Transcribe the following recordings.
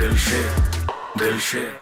दिल से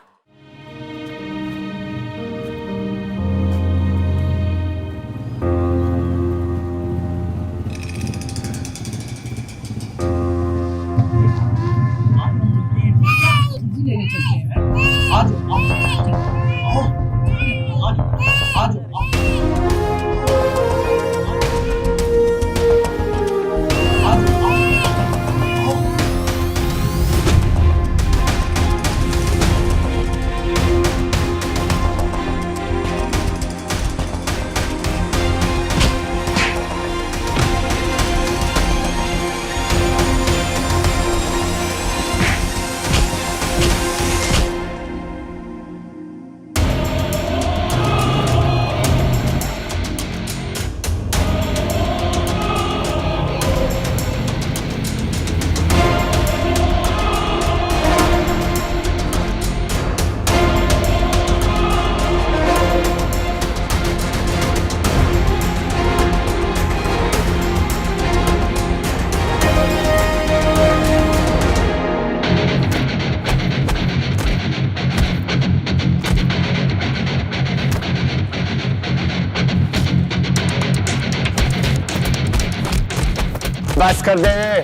बस कर दे।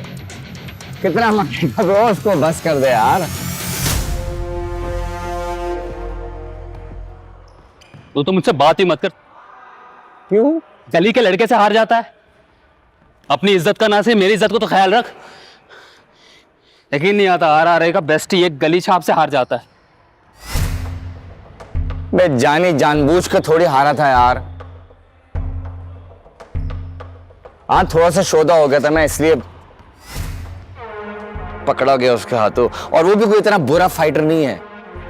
कितना मक्खी रोज को बस कर दे यार। तो मुझसे बात ही मत कर। क्यों? गली के लड़के से हार जाता है। अपनी इज्जत का ना से मेरी इज्जत को तो ख्याल रख। यकीन नहीं आता RRA का बेस्ट ही एक गली छाप से हार जाता है। मैं जानी जानबूझ के थोड़ी हारा था यार। हाँ थोड़ा सा शोधा हो गया था मैं, इसलिए पकड़ा गया उसके हाथों। और वो भी कोई इतना बुरा फाइटर नहीं है,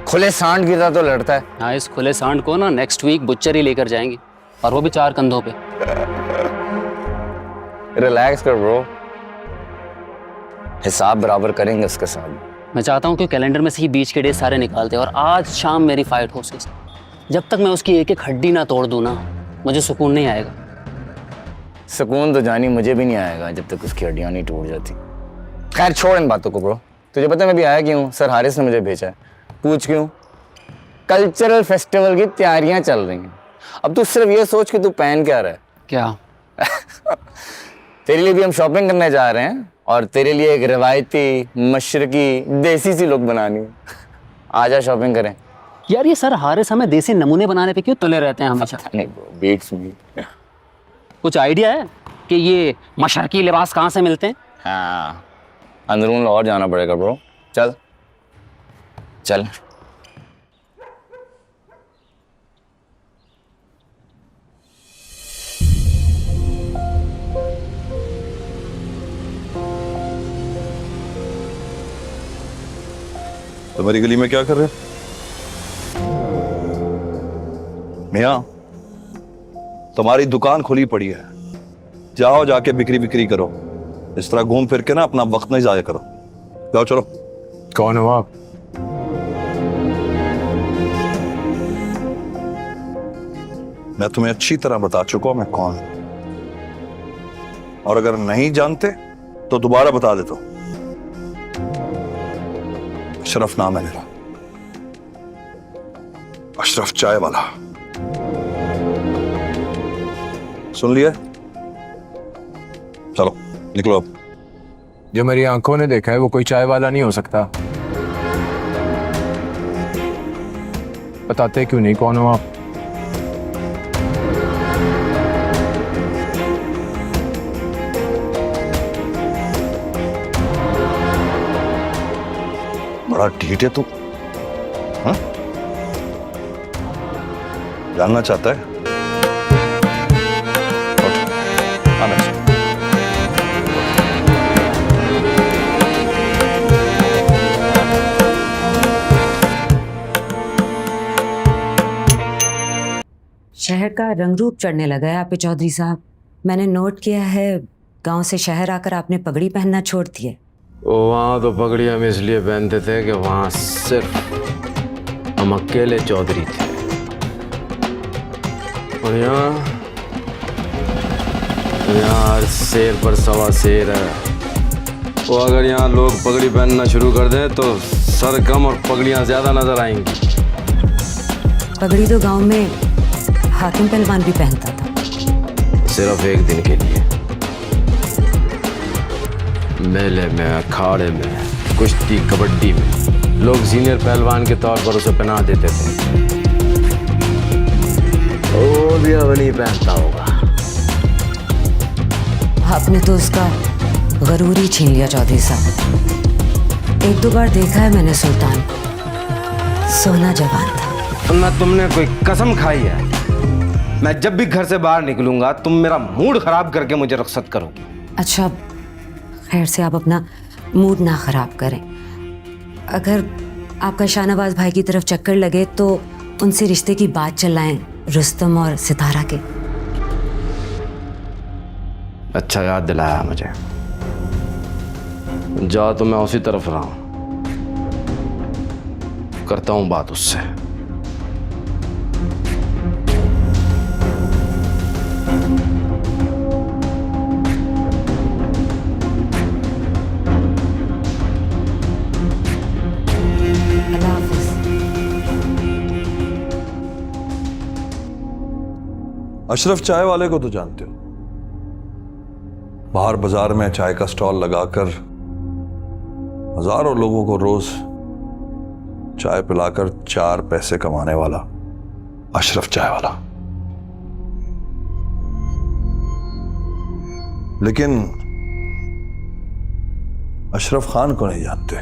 खुले सांड की तरह तो लड़ता है। हाँ इस खुले सांड को ना नेक्स्ट वीक बुच्चर ही लेकर जाएंगे, और वो भी 4 कंधों पे। रिलैक्स कर ब्रो, हिसाब बराबर करेंगे उसके साथ। मैं चाहता हूँ कि कैलेंडर में से ही बीच के डेज सारे निकालते और आज शाम मेरी फाइट हो उसके साथ। जब तक मैं उसकी एक एक हड्डी ना तोड़ दूँ ना, मुझे सुकून नहीं आएगा। सुकून तो जानी मुझे भी नहीं आएगा जब तक उसकी हड्डियां नहीं टूट जाती। खैर छोड़ इन बातों को ब्रो। तुझे पता है मैं भी आया क्यों? सर हारिस ने मुझे भेजा है। पूछ क्यों? कल्चरल फेस्टिवल की तैयारियां चल रही हैं। अब तू सिर्फ ये सोच कि तू पहन क्या रहा है। क्या? तेरे लिए भी हम शॉपिंग करने जा रहे हैं, और तेरे लिए एक रिवायती मशरकी देसी सी लुक बनानी है। आजा शॉपिंग करें। यार ये सर हारिस हमें देसी नमूने बनाने पे क्यों तुले रहते हैं हमेशा? नहीं ब्रो, बीट्स मी। कुछ आइडिया है कि ये मशरकी लिबास कहाँ से मिलते हैं? हाँ अंदरून और जाना पड़ेगा ब्रो। चल चल। तुम्हारी गली में क्या कर रहे हो? मियां तुम्हारी दुकान खुली पड़ी है, जाओ जाके बिक्री करो। इस तरह घूम फिर के ना अपना वक्त नहीं जाया करो। जाओ चलो। कौन हो आप? मैं तुम्हें अच्छी तरह बता चुका हूं मैं कौन हूं, और अगर नहीं जानते तो दोबारा बता देता हूं। अशरफ नाम है मेरा, अशरफ चाय वाला। सुन लिया? चलो निकलो अब। जो मेरी आंखों ने देखा है वो कोई चाय वाला नहीं हो सकता। बताते क्यों नहीं कौन हो आप? बड़ा ढीठ है तू, हाँ? जानना चाहता है? आना चाहिए। शहर का रंग रूप चढ़ने लगा है आप पे चौधरी साहब। मैंने नोट किया है गांव से शहर आकर आपने पगड़ी पहनना छोड़ दी है। वहाँ तो पगड़ी हम इसलिए पहनते थे कि वहाँ सिर्फ हम अकेले चौधरी थे, और यहाँ हर शेर पर सवा शेर है। वो अगर यहाँ लोग पगड़ी पहनना शुरू कर दें तो सर कम और पगड़ियाँ ज़्यादा नजर आएंगी। पगड़ी तो गांव में हाकिम पहलवान भी पहनता था। सिर्फ एक दिन के लिए। मेले में, अखाड़े में, कुश्ती, कबड्डी में लोग सीनियर पहलवान के तौर पर उसे पहना देते थे। वो भी अब नहीं पहनता होगा। आपने तो उसका गरूर ही छीन लिया चौधरी साहब। एक दो बार देखा है मैंने सुल्तान को, सोना जवान था। ना तुमने कोई कसम खाई है? मैं जब भी घर से बाहर निकलूंगा तुम मेरा मूड खराब करके मुझे रुखसत करोगी। अच्छा खैर से आप अपना मूड ना खराब करें। अगर आपका शाहनवाज भाई की तरफ चक्कर लगे तो उनसे रिश्ते की बात चलाएं, रुस्तम और सितारा के। अच्छा याद दिलाया मुझे। जाओ तो मैं उसी तरफ रहा हूं, करता हूं बात उससे। अल्लाह हाफिज। अशरफ चाय वाले को तो जानते हो, बाहर बाजार में चाय का स्टॉल लगाकर हजारों लोगों को रोज चाय पिलाकर 4 पैसे कमाने वाला अशरफ चाय वाला। लेकिन अशरफ खान को नहीं जानते।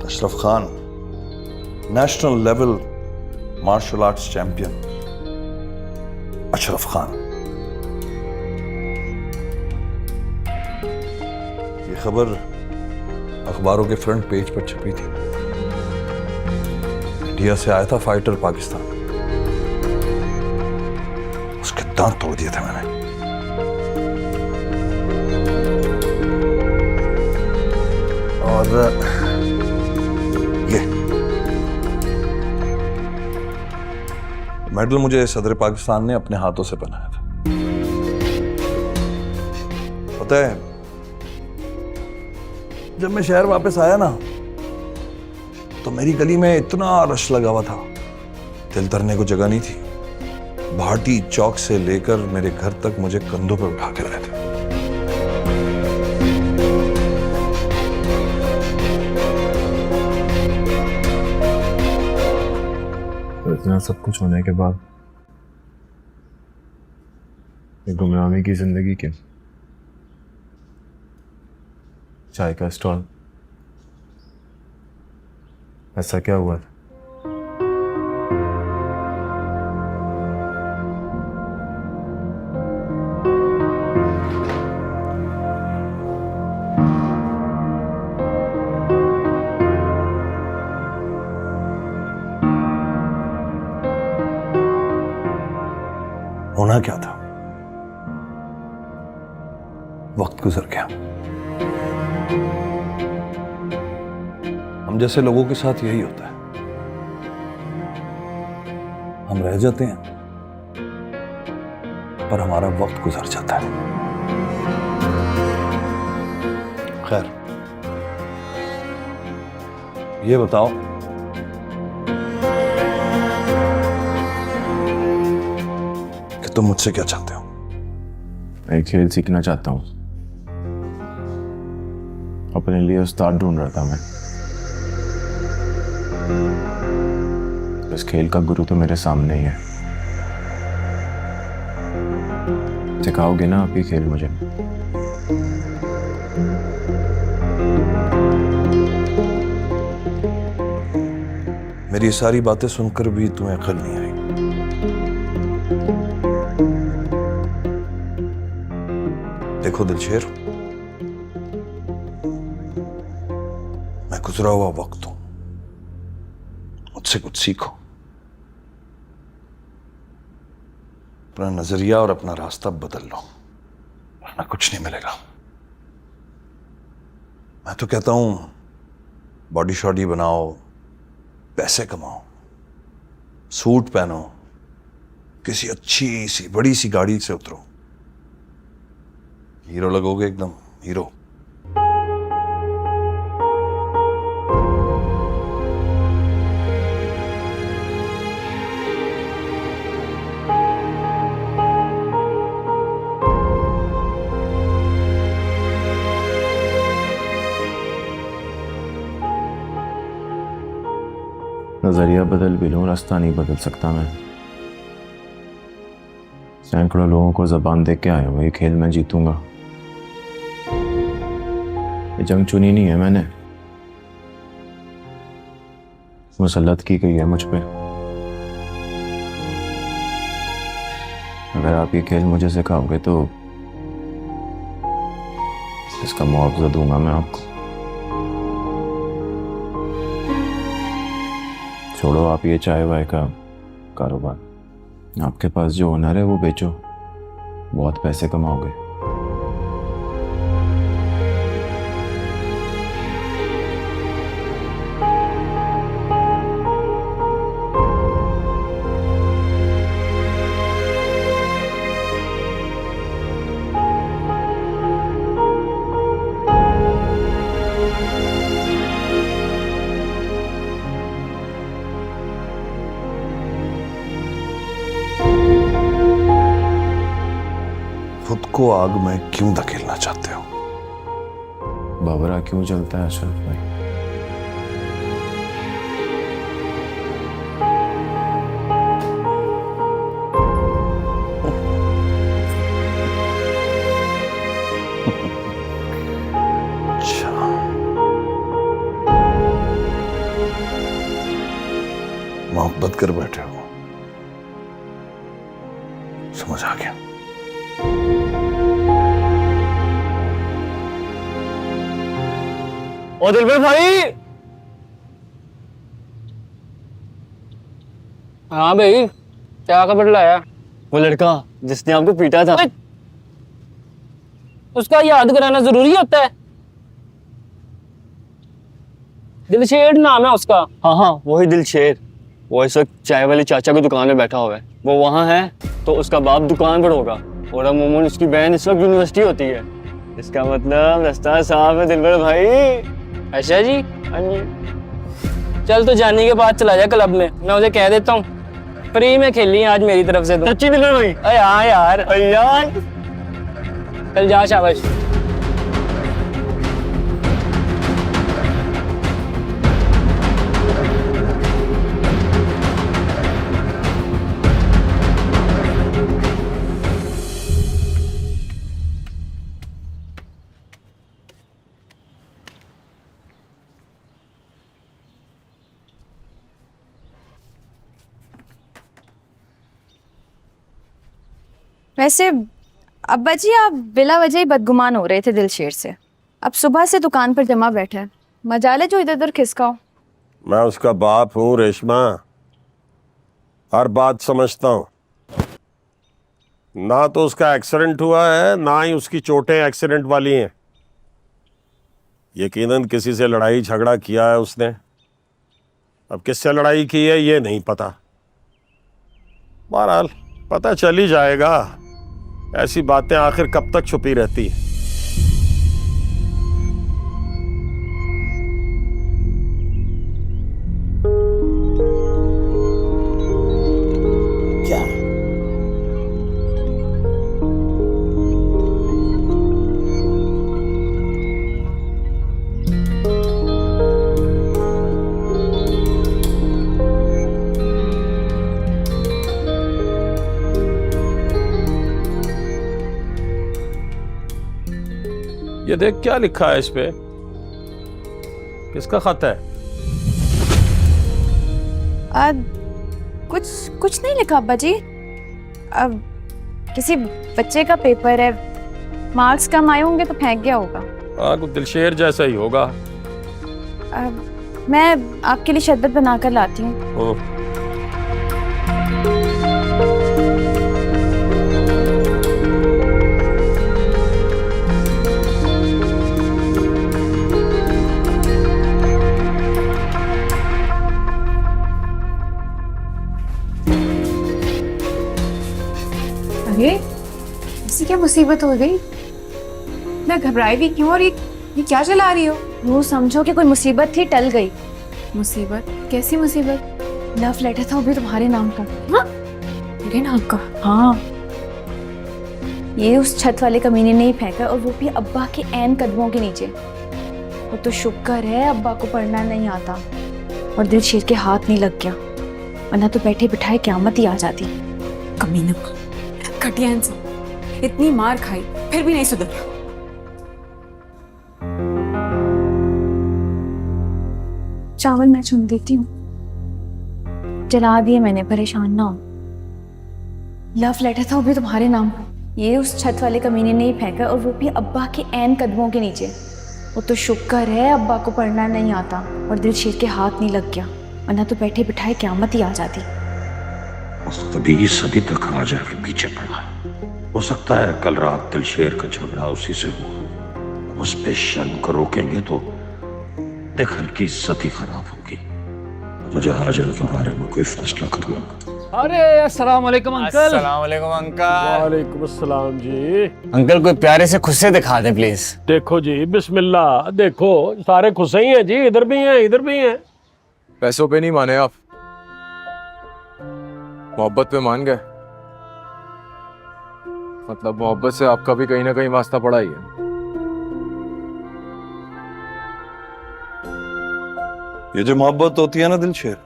Ashraf Khan national level martial arts champion Ashraf Khan. ये खबर अखबारों के फ्रंट पेज पर छपी थी। इंडिया से आया था फाइटर पाकिस्तान, उसके दांत तोड़ दिए थे मैंने। और ये मेडल मुझे सदर पाकिस्तान ने अपने हाथों से पहनाया था। पता है, जब मैं शहर वापस आया ना तो मेरी गली में इतना रश लगा हुआ था, दिल धरने को जगह नहीं थी। भाटी चौक से लेकर मेरे घर तक मुझे कंधों पर उठा के लाए थे। इतना सब कुछ होने के बाद एक गुमनामी की जिंदगी के चाय का स्टॉल, ऐसा क्या हुआ था? होना क्या था? वक्त गुजर गया। हम जैसे लोगों के साथ यही होता है, हम रह जाते हैं पर हमारा वक्त गुजर जाता है। खैर, ये बताओ, तुम मुझसे क्या चाहते हो? मैं खेल सीखना चाहता हूँ। अपने लिए उस्ताद ढूंढ रहा था मैं। इस खेल का गुरु तो मेरे सामने ही है। सिखाओगे ना आप ही खेल मुझे? मेरी सारी बातें सुनकर भी तुम्हें अक्ल नहीं आई। देखो दिलशेर, गुजरा हुआ वक्त हूं, मुझसे कुछ सीखो। अपना नजरिया और अपना रास्ता बदल लो, वरना कुछ नहीं मिलेगा। मैं तो कहता हूं बॉडी शॉडी बनाओ, पैसे कमाओ, सूट पहनो, किसी अच्छी सी बड़ी सी गाड़ी से उतरो, हीरो लगोगे, एकदम हीरो। नजरिया बदल भी लूं, रास्ता नहीं बदल सकता मैं। सैकड़ों लोगों को जबान दे के आया हूं, ये खेल मैं जीतूंगा। ये जंग चुनी नहीं है मैंने, मुसल्लत की गई है मुझ पे। अगर आप ये खेल मुझे सिखाओगे तो इसका मुआवजा दूंगा मैं आपको। छोड़ो आप ये चाय वाय का कारोबार, आपके पास जो हुनर है वो बेचो, बहुत पैसे कमाओगे। खुद को आग में क्यों धकेलना चाहते हो? बाबरा क्यों जलता है अशरफ भाई? अच्छा, मोहब्बत कर बैठे हो, समझ आ गया। ओ दिलबर भाई। हाँ भाई, क्या खबर लाया? वो लड़का जिसने आपको पीटा था। उसका याद कराना जरूरी होता है? दिलशेर नाम है उसका। हाँ, वही दिलशेर। वो इस वक्त चाय वाले चाचा की दुकान में बैठा हुआ है। वो वहाँ है तो उसका बाप दुकान पर होगा, और अमूमन उसकी बहन इस वक्त यूनिवर्सिटी होती है। इसका मतलब रास्ता साफ है दिलबर भाई। अच्छा जी, हाँ जी। चल तो जाने के बाद चला जा क्लब में, मैं उसे कह देता हूँ फ्री में खेली आज मेरी तरफ से। तो सच्ची दिलबर भाई? अरे हाँ यार, यार चल जा, शाबाश। वैसे अब्बा जी, आप बिला वजह ही बदगुमान हो रहे थे दिलशेर से। अब सुबह से दुकान पर जमा बैठा है, मजाले जो इधर उधर खिसकाओ। मैं उसका बाप हूँ रेशमा, हर बात समझता हूँ। ना तो उसका एक्सीडेंट हुआ है, ना ही उसकी चोटें एक्सीडेंट वाली हैं। यकीनन किसी से लड़ाई झगड़ा किया है उसने। अब किससे लड़ाई की है ये नहीं पता। बहरहाल पता चल ही जाएगा। ऐसी बातें आखिर कब तक छुपी रहती हैं। क्या ये देख क्या लिखा है इस पे, किसका खत है? कुछ नहीं लिखा अब्बा जी। अब किसी बच्चे का पेपर है, मार्क्स कम आए होंगे तो फेंक गया होगा। हाँ, कुछ दिलशेर जैसा ही होगा। मैं आपके लिए शरबत बनाकर लाती हूँ। अरे ऐसी क्या मुसीबत हो गई? मैं घबराई भी क्यों? और ये क्या चला रही हो? वो समझो कि कोई मुसीबत थी, टल गई। मुसीबत? कैसी मुसीबत? लव लेटर था वो भी तुम्हारे नाम का। हाँ, मेरे नाम का? हाँ, ये उस छत वाले कमीने ने ही फेंका, और वो भी अब्बा के ऐन कदमों के नीचे। वो तो शुक्र है अब्बा को पढ़ना नहीं आता और दिल शेर के हाथ नहीं लग गया, वरना तो बैठे बिठाए क़यामत ही आ जाती। कमीना, घटिया इंसान, इतनी मार खाई फिर भी नहीं सुधरा। चावल मैं चुन देती हूँ, जला दिए मैंने, परेशान ना हो। लव लेटर था वो भी तुम्हारे नाम का। ये उस छत वाले कमीने ने ही फेंका, और वो भी अब्बा के ऐन कदमों के नीचे। वो तो शुक्र है अब्बा को पढ़ना नहीं आता और दिल शेर के हाथ नहीं लग गया, वरना तो बैठे बिठाए क़यामत ही आ जाती। उस कभी सदी तक राजा के पीछे पड़ा। हो सकता है कल रात दिलशेर का झगड़ा उसी से हो। उस पे शर्म को रोकेंगे तो देखन की इज्जत ही खराब होगी। मुझे हाजिर के बारे में कोई फैसला करना। अरे अस्सलाम वालेकुम अंकल। अस्सलाम वालेकुम अंकल। वालेकुम अस्सलाम जी। अंकल कोई प्यारे से खुद से दिखा दे प्लीज। देखो जी, बिस्मिल्लाह। देखो सारे खुश ही हैं जी, इधर भी हैं इधर भी हैं। पैसों पे नहीं माने आप, मोहब्बत पे मान गए। मतलब मोहब्बत से आपका भी कहीं ना कहीं वास्ता पड़ा ही है। ये जो मोहब्बत होती है ना दिलशेर,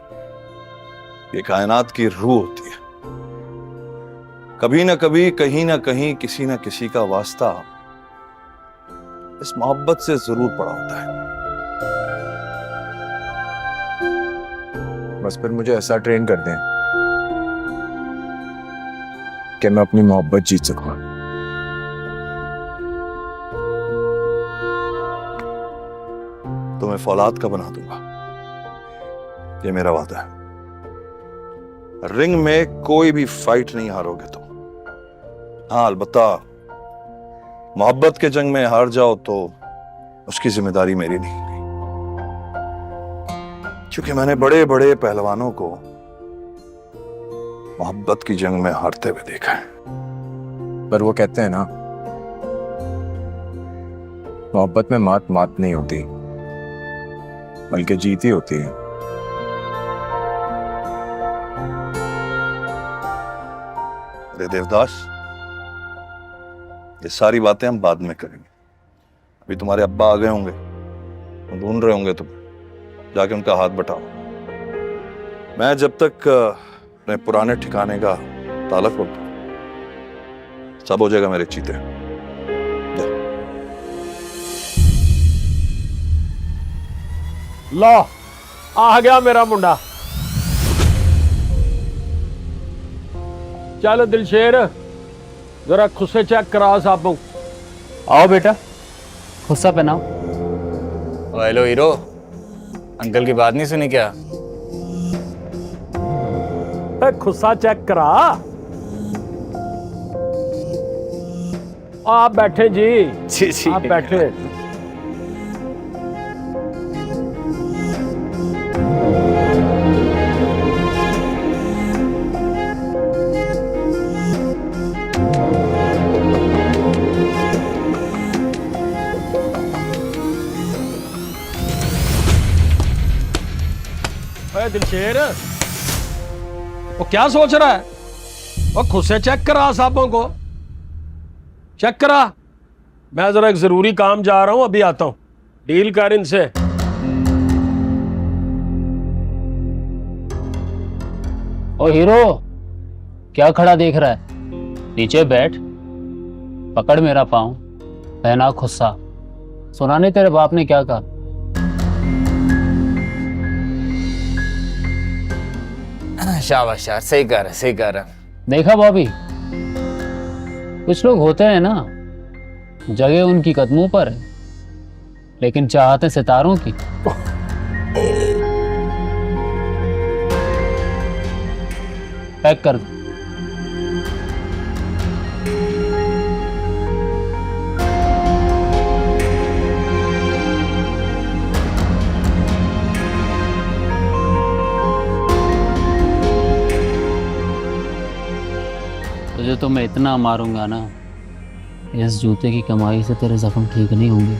ये कायनात की रूह होती है। कभी ना कभी, कहीं ना कहीं, किसी ना किसी का वास्ता इस मोहब्बत से जरूर पड़ा होता है। बस फिर मुझे ऐसा ट्रेन कर दें कि मैं अपनी मोहब्बत जीत सकूं। तुम्हें फौलाद का बना दूंगा, ये मेरा वादा है। रिंग में कोई भी फाइट नहीं हारोगे तुम। हाँ, अलबत्ता मोहब्बत के जंग में हार जाओ तो उसकी जिम्मेदारी मेरी नहीं होगी, क्योंकि मैंने बड़े बड़े पहलवानों को मोहब्बत की जंग में हारते हुए देखा है। पर वो कहते हैं ना, मोहब्बत में मात नहीं होती बल्कि जीत ही होती है। अरे देवदास, ये सारी बातें हम बाद में करेंगे। अभी तुम्हारे अब्बा आ गए होंगे, वो ढूंढ रहे होंगे तुम्हें, जाके उनका हाथ बटाओ। मैं जब तक अपने पुराने ठिकाने का ताला खोलता हूं, सब हो जाएगा मेरे चीते। लो, आ गया मेरा मुंडा। चलो दिलशेर, जरा खुद से चेक करा साबू। आओ बेटा, खुस्सा पहनाओ। हेलो हीरो, अंकल की बात नहीं सुनी क्या? खुस्सा चेक करा। आप बैठे जी, आप बैठे। दिलशेर, वो क्या सोच रहा है? वो खुद से चेक करा साहबों को, चेक करा। मैं जरा एक जरूरी काम जा रहा हूं, अभी आता हूं। डील कर इनसे। ओ हीरो, क्या खड़ा देख रहा है? नीचे बैठ, पकड़ मेरा पाँव, पहना खुस्सा। सुना नहीं तेरे बाप ने क्या कहा? शाबाश यार, सही कर रहा, सही कर रहा। देखा बॉबी, कुछ लोग होते हैं ना, जगह उनकी कदमों पर है लेकिन चाहते सितारों की। पैक कर दो। तुझे तो मैं इतना मारूंगा ना, इस जूते की कमाई से तेरे जख्म ठीक नहीं होंगे।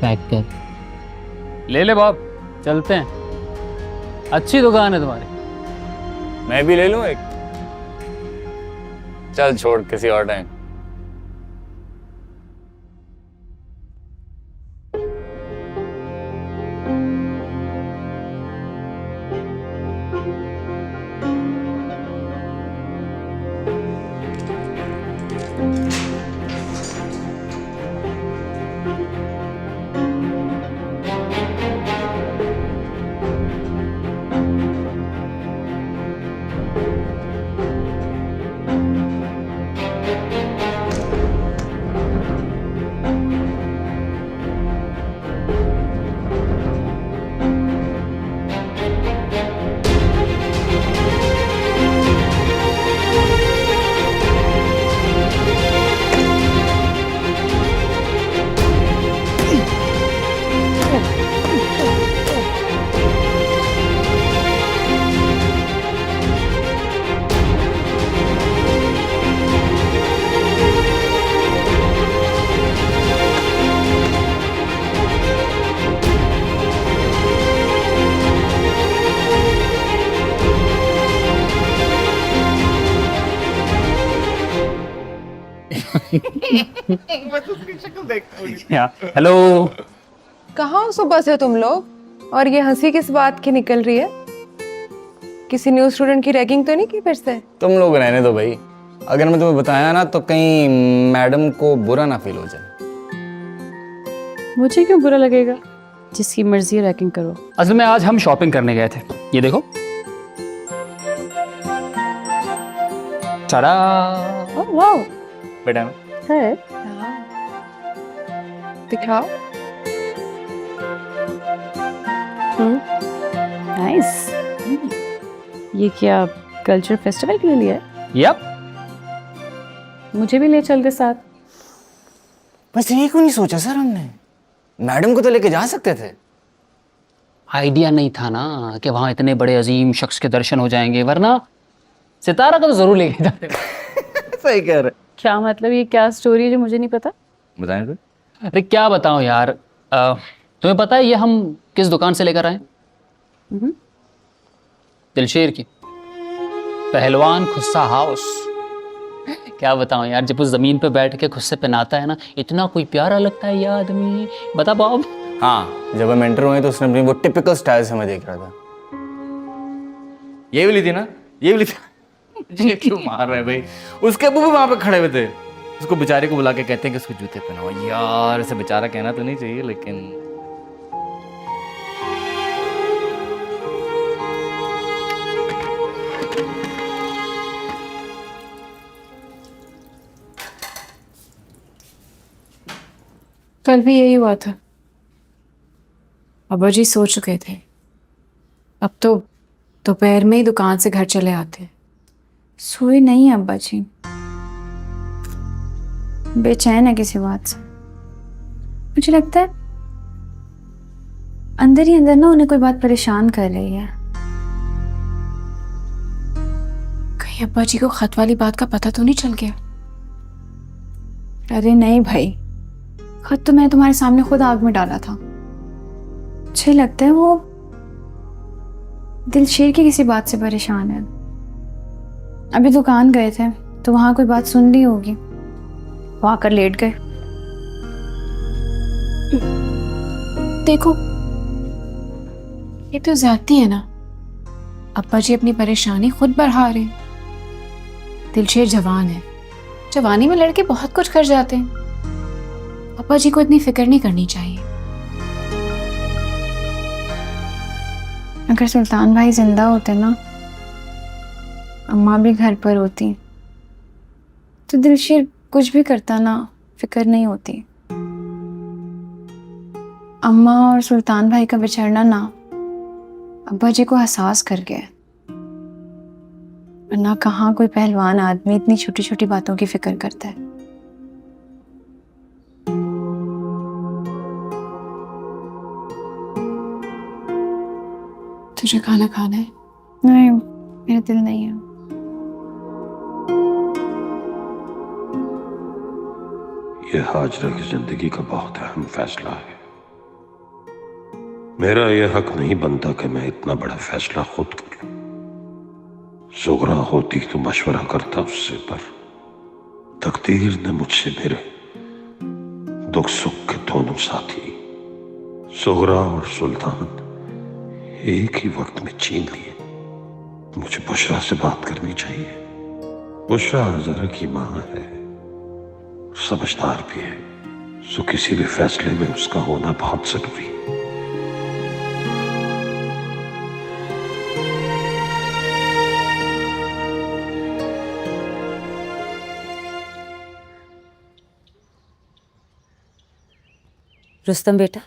पैक कर। ले ले बाप, चलते हैं। अच्छी दुकान है तुम्हारी। मैं भी ले लूं एक? चल छोड़, किसी और टाइम। हेलो। कहाँ हो सुबह से तुम लोग? और ये हंसी किस बात की निकल रही है? किसी न्यू स्टूडेंट की रैगिंग तो नहीं की फिर से? तुम लोग रहने दो भाई, अगर मैं तुम्हें बताया ना तो कहीं मैडम को बुरा ना फील हो जाए। मुझे क्यों बुरा लगेगा? जिसकी मर्जी रैगिंग करो। असल में आज हम शॉपिंग करने गए थे। ये देखो। चला ओह वाओ, बेटा है दिखाओ। नाइस। ये क्या कल्चर फेस्टिवल के लिए लिया है? यप। मुझे भी ले चल दे साथ। बस ये क्यों नहीं सोचा सर हमने? मैडम को तो लेके जा सकते थे। आइडिया नहीं था ना कि वहां इतने बड़े अजीम शख्स के दर्शन हो जाएंगे, वरना सितारा को तो जरूर लेके जाते। सही कह रहे। क्या मतलब, ये क्या स्टोरी है जो मुझे नहीं पता? बताएं तो। अरे क्या बताऊं यार, तुम्हें पता है ये हम किस दुकान से लेकर आए? दिलशेर की, पहलवान खुस्सा हाउस। क्या बताऊं यार, जब उस जमीन पे बैठ के खुस्से पहनाता है ना, इतना कोई प्यारा लगता है ये आदमी। बता बाब। हाँ, जब हम एंटर हुए तो उसने अपनी वो टिपिकल स्टाइल से मैं देख रहा था। ये भी ली थी ना? ये भी ली थी। ये क्यों मार रहा है भाई? उसके अब्बू भी वहां पे खड़े हुए थे। उसको बेचारे को बुला के कहते हैं कि उसको जूते पहनाओ। यार इसे बेचारा कहना तो नहीं चाहिए, लेकिन कल भी यही हुआ था। अब्बा जी सो चुके थे। अब तो दोपहर में ही दुकान से घर चले आते। सोए नहीं अब्बा जी, बेचैन है किसी बात से। मुझे लगता है अंदर ही अंदर ना उन्हें कोई बात परेशान कर रही है। कहीं अब्बा जी को खत वाली बात का पता तो नहीं चल गया? अरे नहीं भाई, खत तो मैं तुम्हारे सामने खुद आग में डाला था। मुझे लगता है वो दिलशेर की किसी बात से परेशान है। अभी दुकान गए थे तो वहां कोई बात सुन ली होगी, वो आकर लेट गए। देखो ये तो ज्यादती है ना। अब्बा जी अपनी परेशानी खुद बढ़ा रहे हैं। दिलशेर जवान है, जवानी में लड़के बहुत कुछ कर जाते हैं। अब्बा जी को इतनी फिक्र नहीं करनी चाहिए। अगर सुल्तान भाई जिंदा होते ना, अम्मा भी घर पर होती, तो दिलशेर कुछ भी करता ना, फिक्र नहीं होती। अम्मा और सुल्तान भाई का बिछड़ना ना अब्बा जी को एहसास कर गया, वरना कहाँ कोई पहलवान आदमी इतनी छोटी छोटी बातों की फिक्र करता है। तुझे खाना खाना है? नहीं, मेरा दिल नहीं है। यह हाजरा की जिंदगी का बहुत अहम फैसला है। मेरा यह हक नहीं बनता कि मैं इतना बड़ा फैसला खुद कर लूं। ज़ुहरा होती तो मशवरा करता उससे, पर तकदीर ने मुझसे मेरे दुख सुख के दोनों साथी ज़ुहरा और सुल्तान एक ही वक्त में छीन लिए। मुझे बुशरा से बात करनी चाहिए। बुशरा ज़रा की माँ है, समझदार भी है, सो किसी भी फैसले में उसका होना बहुत जरूरी है। रुस्तम बेटा,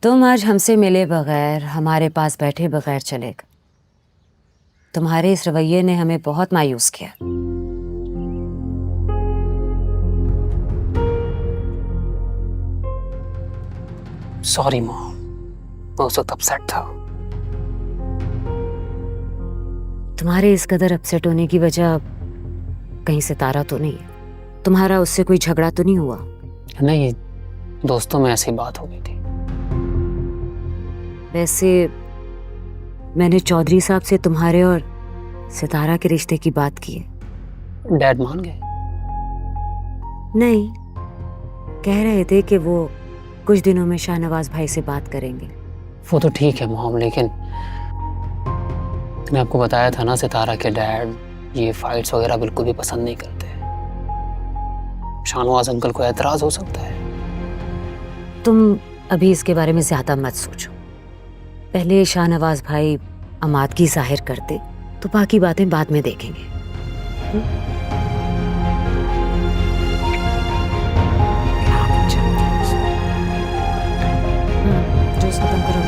तुम आज हमसे मिले बगैर, हमारे पास बैठे बगैर चले गए। तुम्हारे इस रवैये ने हमें बहुत मायूस किया। सॉरी मॉम, मैं उस वक्त अपसेट था। तुम्हारे इस कदर अपसेट होने की वजह कहीं सितारा तो नहीं है? तुम्हारा उससे कोई झगड़ा तो नहीं हुआ? नहीं, दोस्तों में ऐसी बात हो गई थी। वैसे मैंने चौधरी साहब से तुम्हारे और सितारा के रिश्ते की बात की है। डैड मान गए? नहीं, कह रहे थे कि वो कुछ दिनों में शाहनवाज भाई से बात करेंगे। वो तो ठीक है मॉम, लेकिन मैंने आपको बताया था ना, सितारा के डैड ये फाइट्स वगैरह बिल्कुल भी पसंद नहीं करते। शाहनवाज अंकल को एतराज हो सकता है। तुम अभी इसके बारे में ज्यादा मत सोचो। पहले शाहनवाज भाई अमादगी जाहिर करते तो बाकी बातें बाद में देखेंगे। जूस खत्म करो।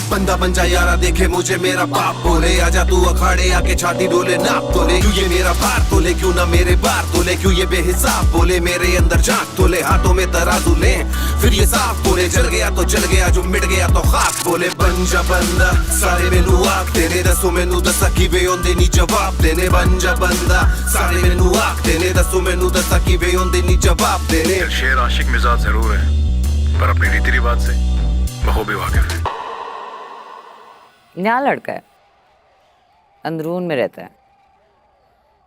बंदा बन जा यारा, देखे मुझे मेरा बाप बोले, आजा तू अखाड़े आके छाती डोले, नाप तोले, क्यों ये मेरा भार तोले, क्यों ना मेरे बार तोले, क्यों ये बेहिसाब बोले, मेरे अंदर झांक तोले, हाथों में तराजू ले, फिर ये साफ बोले, जल गया तो जल गया, जो मिट गया तो खाक बोले। बन जा बंदा सारे मेनू आख तेने, दसो मेनू दसा की वे ओंदे नी जवाब देने। बन जा बंदा सारे मेनू आख तेने, दसो मेनू दसा की वे ओंदे नी जवाब देने। शेर आशिक मिजाज जरूर है, पर अपनी रीति रिवाज से बखूबी वाकिफ है। नया लड़का है, अंदरून में रहता है,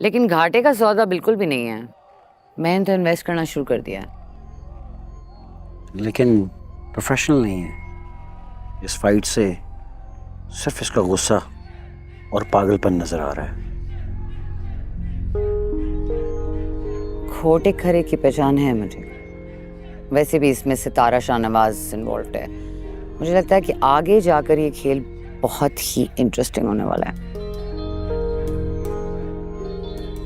लेकिन घाटे का सौदा बिल्कुल भी नहीं है। मैंने तो इन्वेस्ट करना शुरू कर दिया है। लेकिन प्रोफेशनल नहीं है। इस फाइट से सिर्फ इसका गुस्सा और पागलपन नजर आ रहा है। खोटे खरे की पहचान है मुझे। वैसे भी इसमें सितारा शाहनवाज इन्वॉल्व है। मुझे लगता है कि आगे जाकर ये खेल बहुत ही इंटरेस्टिंग होने वाला है।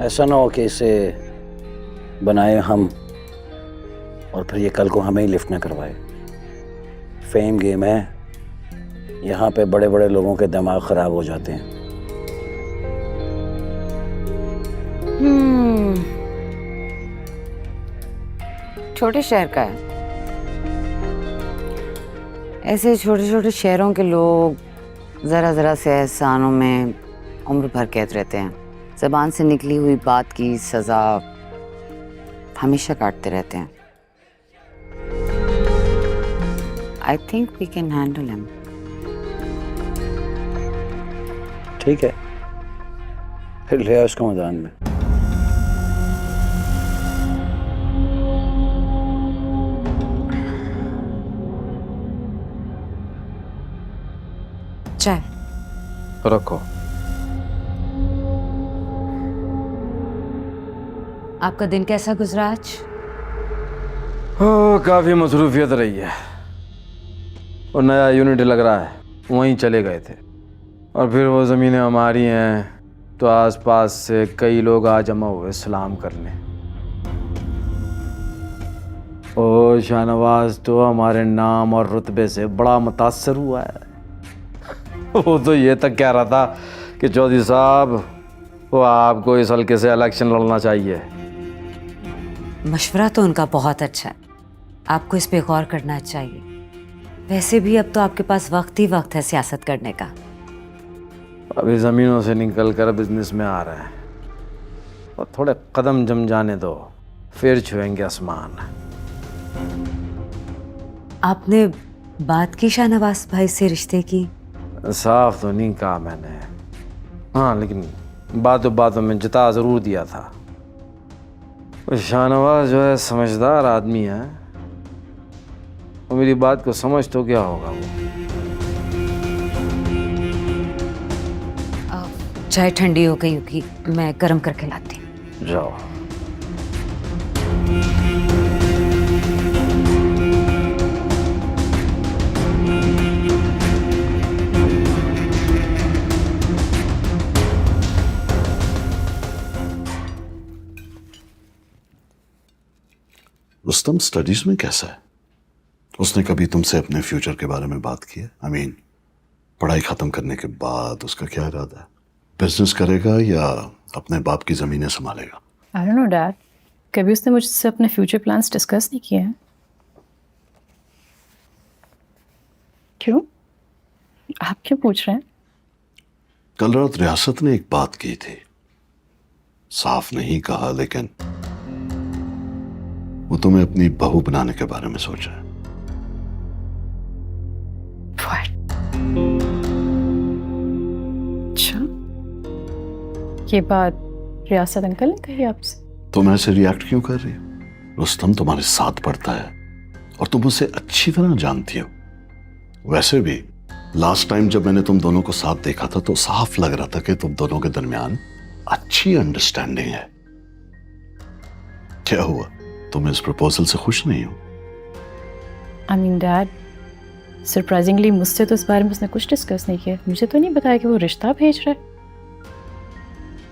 ऐसा ना हो कि इसे बनाए हम और फिर ये कल को हमें ही लिफ्ट ना करवाए। फेम गेम है, यहाँ पे बड़े बड़े लोगों के दिमाग खराब हो जाते हैं। छोटे शहर का है। ऐसे छोटे छोटे शहरों के लोग ज़रा ज़रा से एहसानों में उम्र भर कैद रहते हैं। ज़बान से निकली हुई बात की सज़ा हमेशा काटते रहते हैं। I think we can handle him. ठीक है, फिर ले आओ उसको मैदान में। चाय रखो। आपका दिन कैसा गुजरा आज? काफी मसरूफियत रही है। और नया यूनिट लग रहा है, वहीं चले गए थे। और फिर वो ज़मीनें हमारी हैं, तो आसपास से कई लोग आ जमा हुए सलाम करने। ओ शाहनवाज तो हमारे नाम और रुतबे से बड़ा मुतासर हुआ है। वो तो ये तक कह रहा था कि चौधरी साहब वो आपको इस हल्के से इलेक्शन लड़ना चाहिए। मशवरा तो उनका बहुत अच्छा है, आपको इस पे गौर करना चाहिए। वैसे भी अब तो आपके पास वक्त ही वक्त है सियासत करने का। अभी ज़मीनों से निकल कर बिजनेस में आ रहे हैं और थोड़े कदम जम जाने दो, फिर छुएंगे आसमान। आपने बात की शाहनवाज भाई से रिश्ते की? साफ तो नहीं कहा मैंने, हाँ, लेकिन बातों में जता ज़रूर दिया था। वो शाहनवाज जो है समझदार आदमी है, वो मेरी बात को समझ तो क्या होगा। वो चाय ठंडी हो गई होगी, मैं गर्म करके लाती हूँ। जाओ। रुस्तम स्टडीज में कैसा है? उसने कभी तुमसे अपने फ्यूचर के बारे में बात की है? आई मीन, पढ़ाई खत्म करने के बाद उसका क्या इरादा है? बिजनेस करेगा या अपने बाप की जमीनें संभालेगा? आई डोंट नो डैड, कभी उसने मुझसे अपने फ्यूचर प्लान्स डिस्कस नहीं किए हैं। क्यों? आप क्यों पूछ रहे हैं? कल रात रियासत ने एक बात की थी, साफ नहीं कहा, लेकिन वो तुम्हें अपनी बहू बनाने के बारे में सोचा है। अच्छा, ये बात रियासत अंकल ने कही आपसे? तुम ऐसे रिएक्ट क्यों कर रही हो? रुस्तम तुम्हारे साथ पढ़ता है और तुम उसे अच्छी तरह जानती हो। वैसे भी लास्ट टाइम जब मैंने तुम दोनों को साथ देखा था तो साफ लग रहा था कि तुम दोनों के दरमियान अच्छी अंडरस्टैंडिंग है। क्या हुआ, तुम इस प्रपोजल से खुश नहीं हो? आई मीन डैड, सरप्राइजिंगली मुझसे तो इस बारे में उसने कुछ डिस्कस नहीं किया। मुझे तो नहीं बताया कि वो रिश्ता भेज रहा है।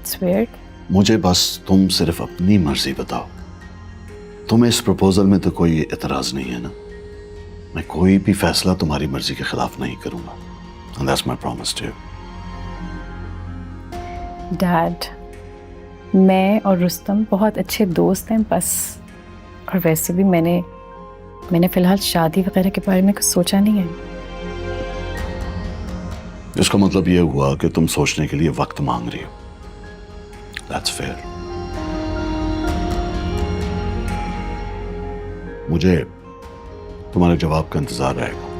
It's weird. मुझे बस तुम सिर्फ अपनी मर्जी बताओ। तुम्हें इस प्रपोजल में तो कोई एतराज नहीं है ना? मैं कोई भी फैसला तुम्हारी मर्जी के खिलाफ नहीं करूंगा। And that's my promise to you. Dad, मैं और रुस्तम बहुत अच्छे दोस्त हैं बस। और वैसे भी मैंने फिलहाल शादी वगैरह के बारे में कुछ सोचा नहीं है। इसका मतलब ये हुआ कि तुम सोचने के लिए वक्त मांग रही हो। That's fair. मुझे तुम्हारे जवाब का इंतजार रहेगा।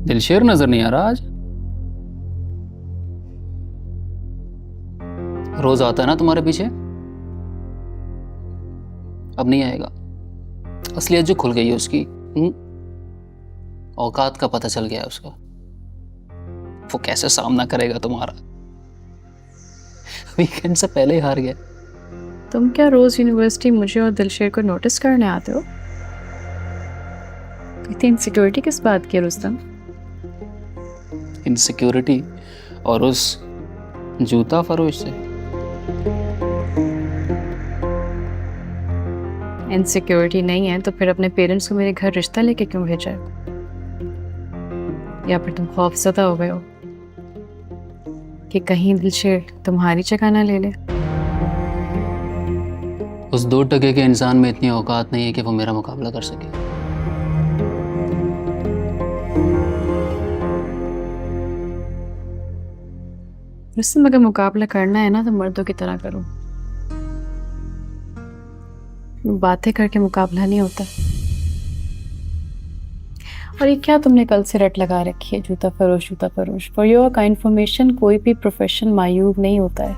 दिलशेर नजर नहीं आ रहा आज। रोज आता है ना तुम्हारे पीछे, अब नहीं आएगा। असलियत जो खुल गई है उसकी, औकात का पता चल गया है उसका। वो कैसे सामना करेगा तुम्हारा? वीकेंड से पहले ही हार गया। तुम क्या रोज यूनिवर्सिटी मुझे और दिलशेर को नोटिस करने आते हो? इतनी इनसिक्योरिटी किस बात की रुस्तम? इनसिक्योरिटी और उस जूता फरोश से। इनसिक्योरिटी नहीं है तो फिर अपने पेरेंट्स को मेरे घर रिश्ता लेके क्यों भेजा है? या फिर तुम खौफज़दा हो गए हो कि कहीं दिलशेर तुम्हारी जगह ना ले ले? उस 2 टके के इंसान में इतनी औकात नहीं है कि वो मेरा मुकाबला कर सके। रुस्तम, अगर मुकाबला करना है ना तो मर्दों की तरह करो। बातें करके मुकाबला नहीं होता। और ये क्या तुमने कल से रट लगा रखी है, जूता फरोश जूता फरोश? फॉर योर का इन्फॉर्मेशन, कोई भी प्रोफेशन मायूब नहीं होता है।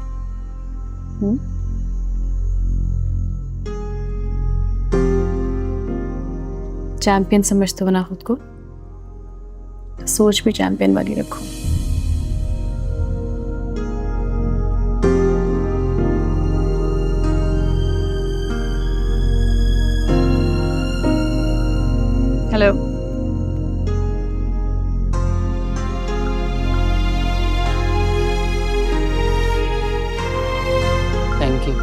चैंपियन समझते हो ना खुद को, तो सोच भी चैंपियन वाली रखो। Hello, thank you.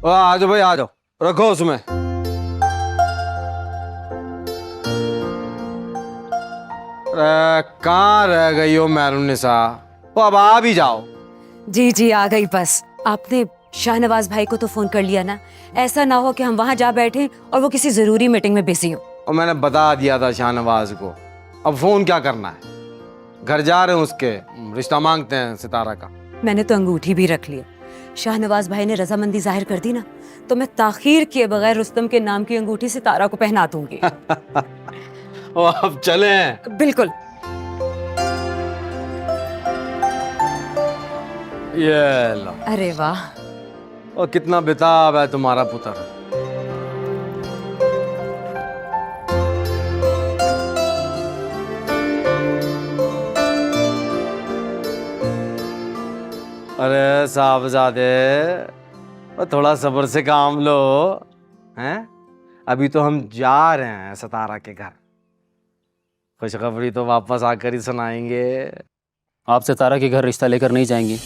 आ जाओ भाई, आ जाओ, रखो उसमें। कहाँ रह गई हो मैरुनिसा? वो अब आ भी जाओ। जी जी आ गई बस। आपने शाहनवाज भाई को तो फोन कर लिया ना? ऐसा ना हो कि हम वहां जा बैठे और वो किसी जरूरी मीटिंग में बिजी हो। और मैंने बता दिया था शाहनवाज को, अब फोन क्या करना है? घर जा रहे हैं उसके, रिश्ता मांगते हैं सितारा का। मैंने तो अंगूठी भी रख लिया। शाहनवाज भाई ने रजामंदी जाहिर कर दी ना, तो मैं ताखीर किए बगैर रुस्तम के नाम की अंगूठी सितारा को पहना दूंगी। ओ, अब चले। बिल्कुल। ये लो। अरे वाह, और कितना बेताब है तुम्हारा पुत्र। अरे साहबजादे, थोड़ा सब्र से काम लो हैं। अभी तो हम जा रहे हैं सितारा के घर। खुशखबरी तो वापस आकर ही सुनाएंगे। आप सितारा के घर रिश्ता लेकर नहीं जाएंगी?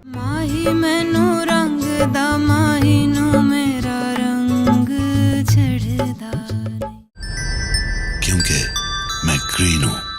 माही मैनू रंग दा, माही नू मेरा रंग चढ़दा, क्योंकि मैं ग्रीन हूं।